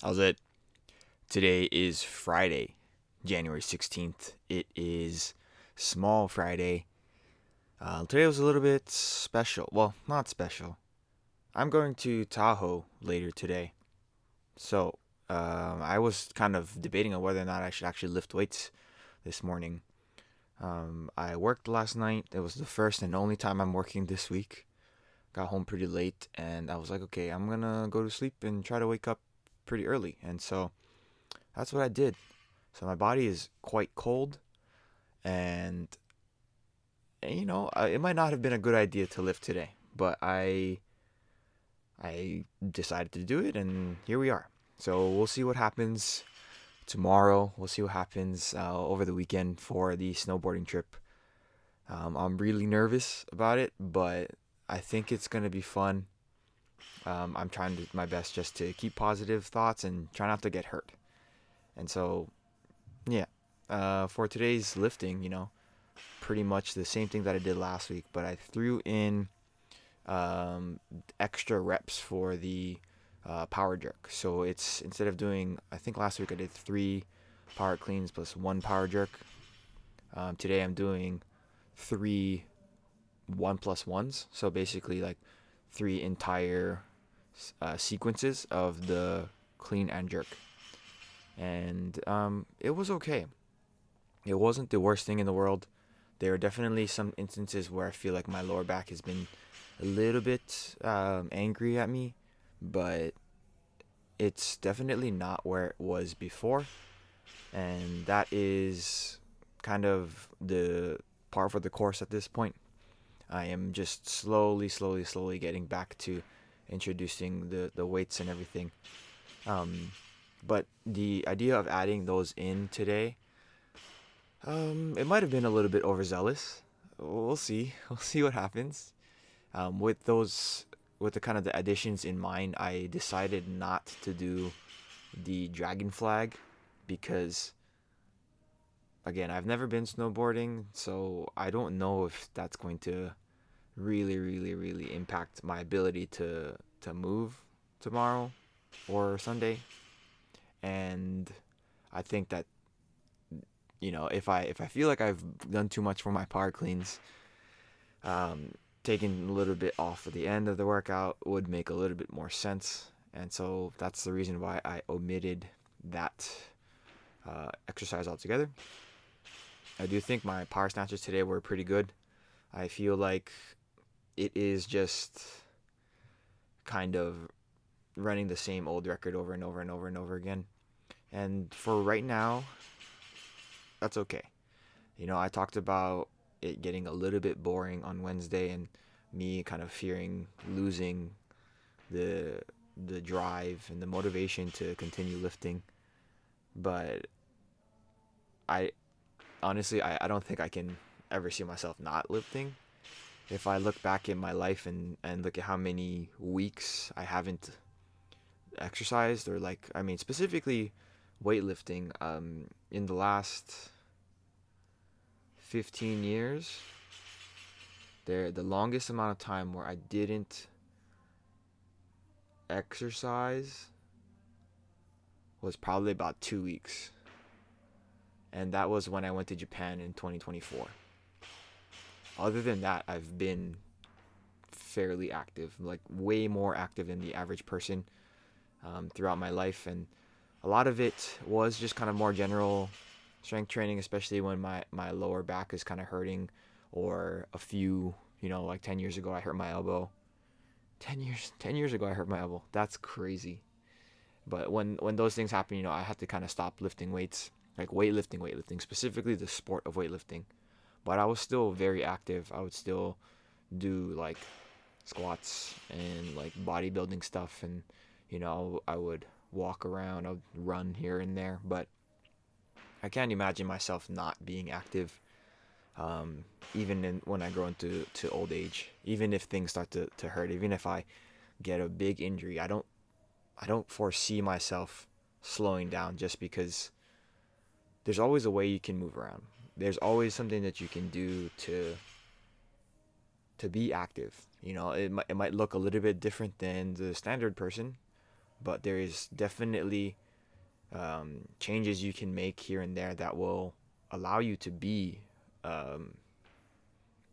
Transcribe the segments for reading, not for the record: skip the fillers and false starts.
How's it? Today is Friday, January 16th. It is Small Friday. Today was a little bit special. Well, not special. I'm going to Tahoe later today. So, I was kind of debating on whether or not I should actually lift weights this morning. I worked last night. It was the first and only time I'm working this week. Got home pretty late, and I was like, okay, I'm gonna go to sleep and try to wake up pretty early. And so that's what I did. So my body is quite cold, and it might not have been a good idea to lift today, but I decided to do it, and here we are. So we'll see what happens tomorrow. We'll see what happens over the weekend for the snowboarding trip. I'm really nervous about it, but I think it's gonna be fun. I'm trying to my best just to keep positive thoughts and try not to get hurt. And so, yeah, for today's lifting, pretty much the same thing that I did last week, but I threw in um, extra reps for the power jerk. So it's instead of doing, I think last week I did three power cleans plus one power jerk. Today I'm doing three 1+1s. So basically, like three entire sequences of the clean and jerk. And it was okay. It wasn't the worst thing in the world. There are definitely some instances where I feel like my lower back has been a little bit angry at me, but it's definitely not where it was before. And that is kind of the par for the course at this point. I am just slowly getting back to introducing the weights and everything. Um, but the idea of adding those in today, it might have been a little bit overzealous. We'll see. We'll see what happens. With with the kind of the additions in mind, I decided not to do the dragon flag because, again, I've never been snowboarding, so I don't know if that's going to really impact my ability to move tomorrow or Sunday. And I think that if I feel like I've done too much for my power cleans, um, taking a little bit off at the end of the workout would make a little bit more sense. And so that's the reason why I omitted that exercise altogether. I do think my power snatches today were pretty good. I feel like it is just kind of running the same old record over and over and over and over again. And for right now, that's okay. I talked about it getting a little bit boring on Wednesday and me kind of fearing losing the the drive and the motivation to continue lifting. But I honestly I don't think I can ever see myself not lifting. If I look back in my life and look at how many weeks I haven't exercised, or like, I mean, specifically weightlifting, in the last 15 years, the longest amount of time where I didn't exercise was probably about 2 weeks. And that was when I went to Japan in 2024. Other than that, I've been fairly active, like way more active than the average person throughout my life. And a lot of it was just kind of more general strength training, especially when my lower back is kind of hurting, or a few, like 10 years ago, I hurt my elbow. 10 years ago, I hurt my elbow. That's crazy. But when those things happen, I had to kind of stop lifting weights, like weightlifting, specifically the sport of weightlifting. But I was still very active. I would still do like squats and like bodybuilding stuff, and I would walk around, I would run here and there. But I can't imagine myself not being active, even when I grow into old age. Even if things start to hurt, even if I get a big injury, I don't foresee myself slowing down, just because there's always a way you can move around. There's always something that you can do to be active. It might look a little bit different than the standard person, but there is definitely changes you can make here and there that will allow you to be um,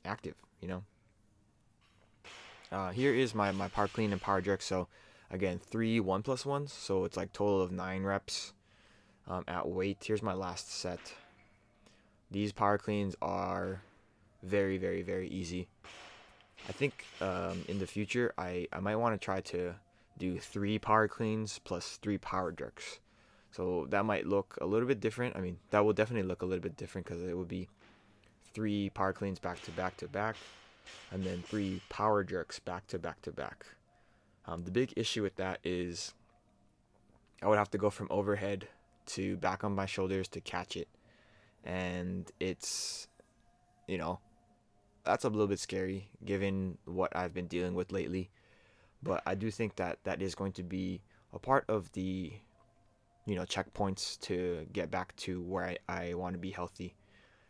active. Here is my power clean and power jerk. So again, three 1+1s. So it's like total of 9 reps at weight. Here's my last set. These power cleans are very, very, very easy. I think in the future, I might want to try to do 3 power cleans plus 3 power jerks. So that might look a little bit different. I mean, that will definitely look a little bit different because it would be 3 power cleans back to back to back, and then 3 power jerks back to back to back. The big issue with that is I would have to go from overhead to back on my shoulders to catch it. And it's, you know, that's a little bit scary given what I've been dealing with lately. But I do think that that is going to be a part of the, checkpoints to get back to where I want to be healthy.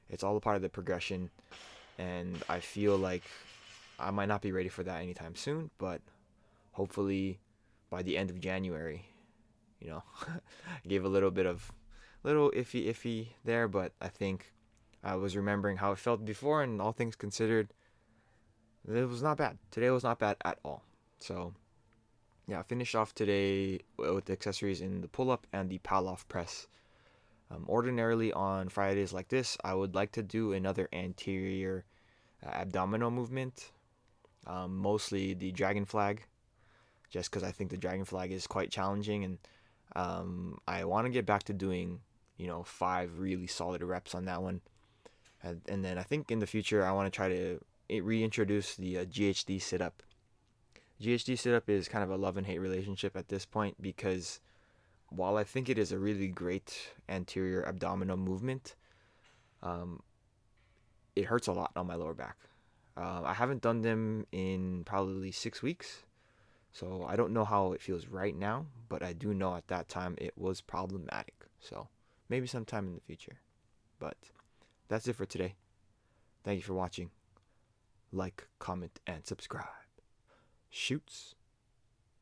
It's all a part of the progression. And I feel like I might not be ready for that anytime soon, but hopefully by the end of January, gave a little bit of little iffy there, but I think I was remembering how it felt before, and all things considered, it was not bad. Today was not bad at all. So yeah, I finished off today with the accessories in the pull-up and the pal-off press. Ordinarily on Fridays like this, I would like to do another anterior abdominal movement, mostly the dragon flag, just because I think the dragon flag is quite challenging, and I want to get back to doing 5 really solid reps on that one, and then I think in the future I want to try to reintroduce the GHD sit-up. GHD sit-up is kind of a love and hate relationship at this point, because while I think it is a really great anterior abdominal movement, it hurts a lot on my lower back. I haven't done them in probably 6 weeks, so I don't know how it feels right now, but I do know at that time it was problematic. So maybe sometime in the future. But that's it for today. Thank you for watching. Like, comment, and subscribe. Shoots.